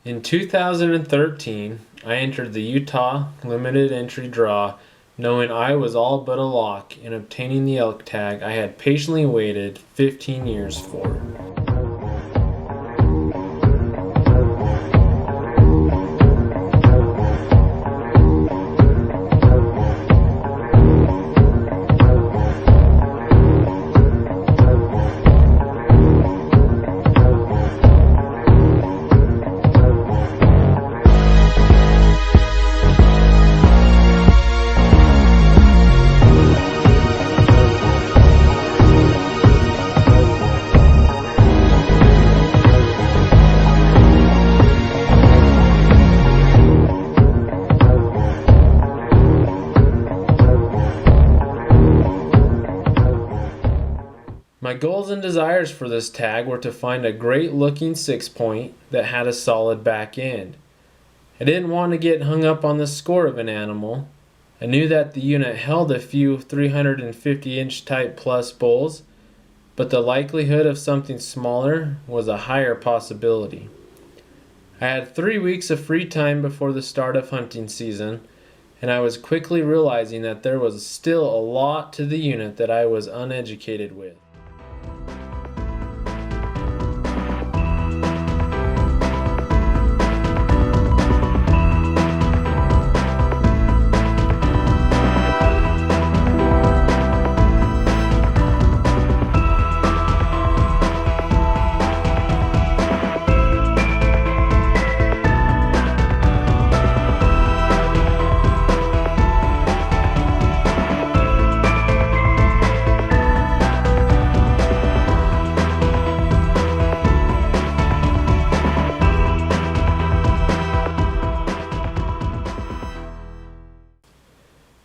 In 2013, I entered the Utah Limited Entry Draw knowing I was all but a lock in obtaining the elk tag I had patiently waited 15 years for. My goals and desires for this tag were to find a great looking 6-point that had a solid back end. I didn't want to get hung up on the score of an animal. I knew that the unit held a few 350-inch type plus bulls, but the likelihood of something smaller was a higher possibility. I had 3 weeks of free time before the start of hunting season, and I was quickly realizing that there was still a lot to the unit that I was uneducated with.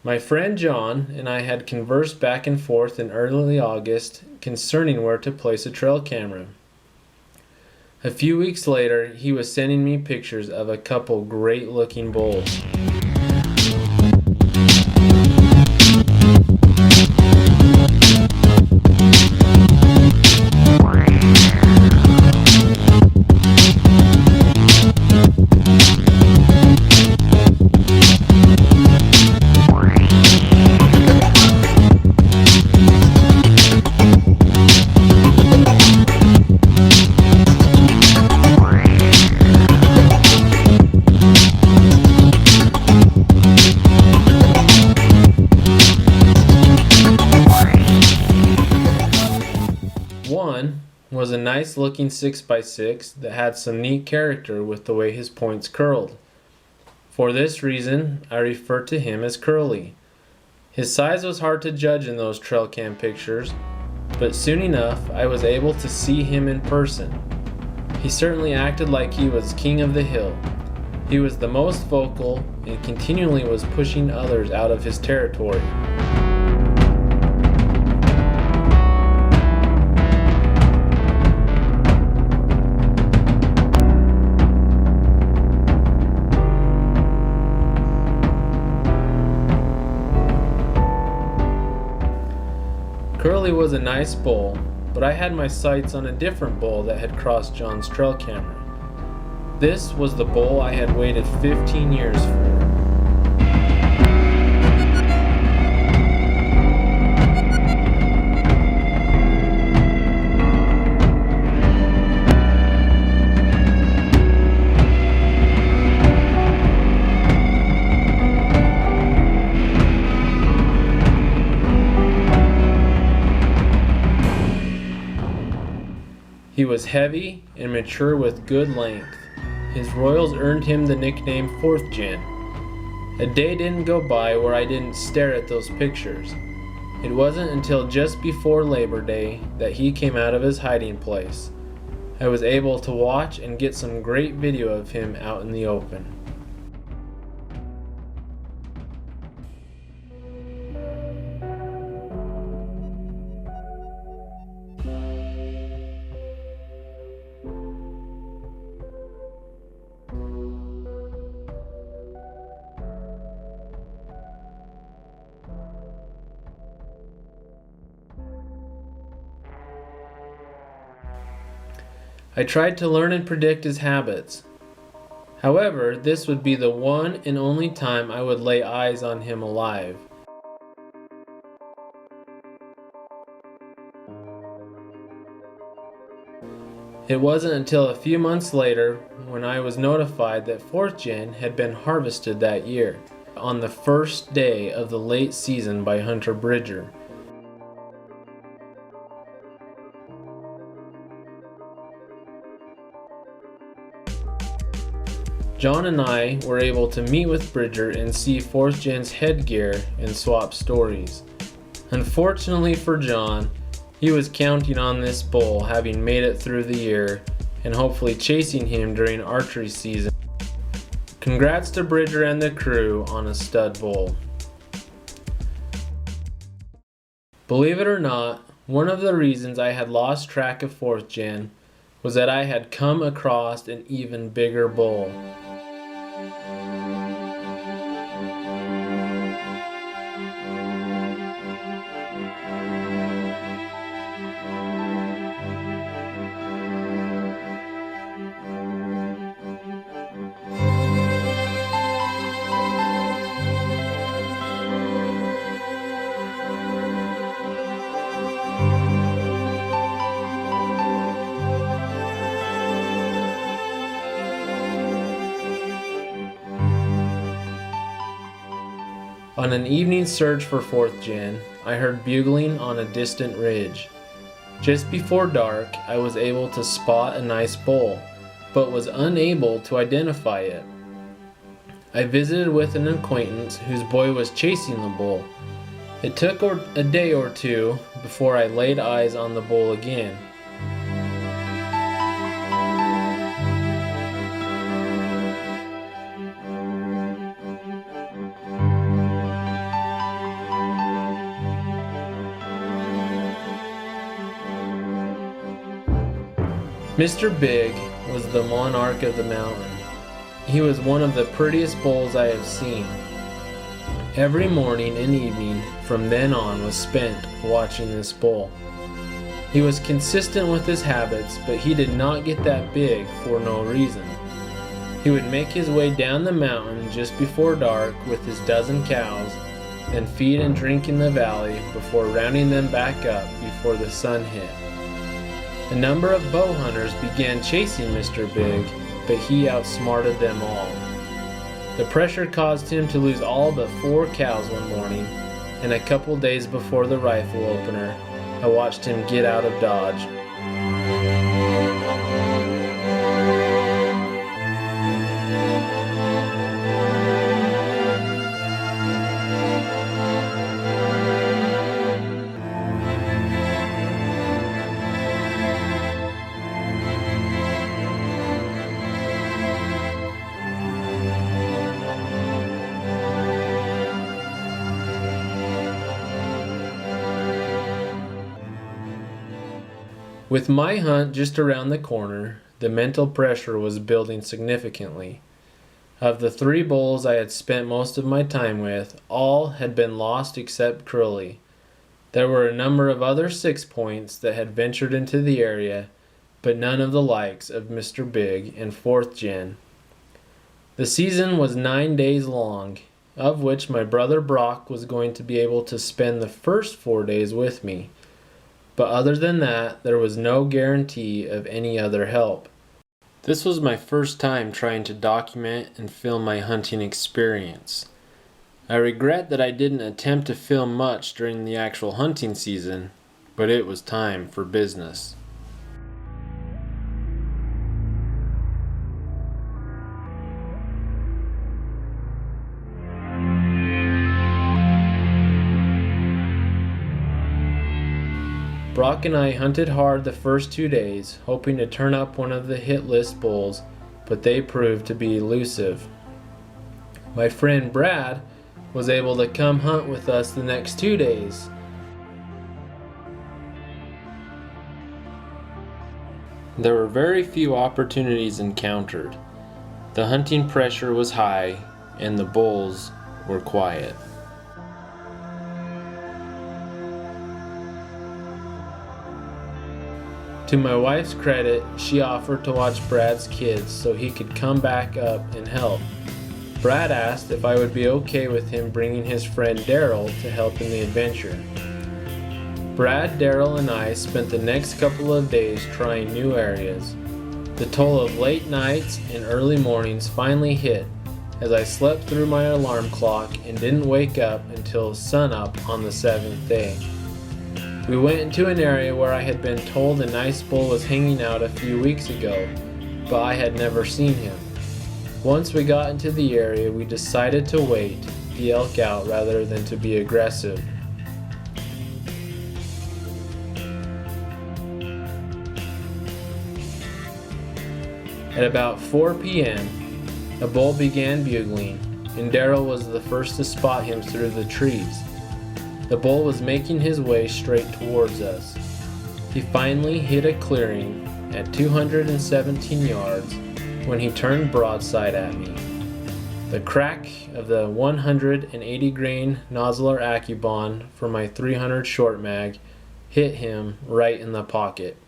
My friend John and I had conversed back and forth in early August concerning where to place a trail camera. A few weeks later, he was sending me pictures of a couple great looking bulls. One was a nice looking 6x6 that had some neat character with the way his points curled. For this reason, I refer to him as Curly. His size was hard to judge in those trail cam pictures, but soon enough I was able to see him in person. He certainly acted like he was king of the hill. He was the most vocal and continually was pushing others out of his territory. Curly was a nice bull, but I had my sights on a different bull that had crossed John's trail camera. This was the bull I had waited 15 years for. He was heavy and mature with good length. His royals earned him the nickname 4th Gen. A day didn't go by where I didn't stare at those pictures. It wasn't until just before Labor Day that he came out of his hiding place. I was able to watch and get some great video of him out in the open. I tried to learn and predict his habits. However, this would be the one and only time I would lay eyes on him alive. It wasn't until a few months later when I was notified that 4th Gen had been harvested that year, on the first day of the late season by Hunter Bridger. John and I were able to meet with Bridger and see 4th Gen's headgear and swap stories. Unfortunately for John, he was counting on this bull having made it through the year and hopefully chasing him during archery season. Congrats to Bridger and the crew on a stud bull. Believe it or not, one of the reasons I had lost track of 4th Gen was that I had come across an even bigger bull. On an evening search for 4th Gen, I heard bugling on a distant ridge. Just before dark, I was able to spot a nice bull, but was unable to identify it. I visited with an acquaintance whose boy was chasing the bull. It took a day or two before I laid eyes on the bull again. Mr. Big was the monarch of the mountain. He was one of the prettiest bulls I have seen. Every morning and evening from then on was spent watching this bull. He was consistent with his habits, but he did not get that big for no reason. He would make his way down the mountain just before dark with his dozen cows, then feed and drink in the valley before rounding them back up before the sun hit. A number of bow hunters began chasing Mr. Big, but he outsmarted them all. The pressure caused him to lose all but 4 cows one morning, and a couple days before the rifle opener, I watched him get out of Dodge. With my hunt just around the corner, the mental pressure was building significantly. Of the 3 bulls I had spent most of my time with, all had been lost except Crowley. There were a number of other 6 points that had ventured into the area, but none of the likes of Mr. Big and 4th Gen. The season was 9 days long, of which my brother Brock was going to be able to spend the first 4 days with me. But other than that, there was no guarantee of any other help. This was my first time trying to document and film my hunting experience. I regret that I didn't attempt to film much during the actual hunting season, but it was time for business. Brock and I hunted hard the first 2 days, hoping to turn up one of the hit list bulls, but they proved to be elusive. My friend Brad was able to come hunt with us the next 2 days. There were very few opportunities encountered. The hunting pressure was high, and the bulls were quiet. To my wife's credit, she offered to watch Brad's kids so he could come back up and help. Brad asked if I would be okay with him bringing his friend Daryl to help in the adventure. Brad, Daryl, and I spent the next couple of days trying new areas. The toll of late nights and early mornings finally hit as I slept through my alarm clock and didn't wake up until sunup on the 7th day. We went into an area where I had been told a nice bull was hanging out a few weeks ago, but I had never seen him. Once we got into the area, we decided to wait the elk out rather than to be aggressive. At about 4 p.m., a bull began bugling, and Daryl was the first to spot him through the trees. The bull was making his way straight towards us. He finally hit a clearing at 217 yards when he turned broadside at me. The crack of the 180 grain Nosler Accubon for my 300 short mag hit him right in the pocket.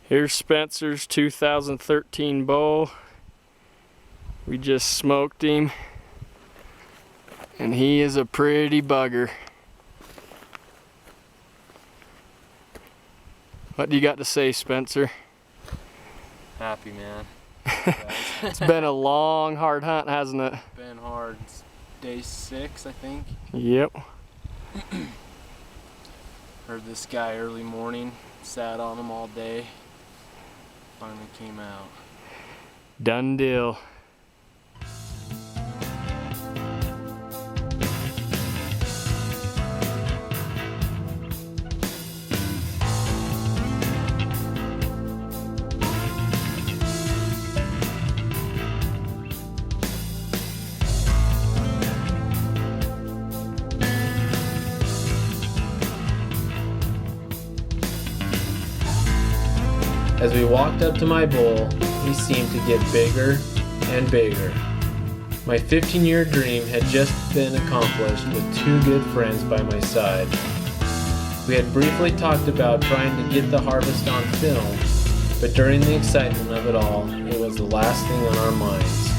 Here's Spencer's 2013 bull. We just smoked him, and he is a pretty bugger. What do you got to say, Spencer? Happy, man. It's been a long, hard hunt, hasn't it? Been hard. It's day 6, I think. Yep. Heard this guy early morning, sat on him all day. Finally came out. Done deal. As we walked up to my bull, he seemed to get bigger and bigger. My 15-year dream had just been accomplished with 2 good friends by my side. We had briefly talked about trying to get the harvest on film, but during the excitement of it all, it was the last thing on our minds.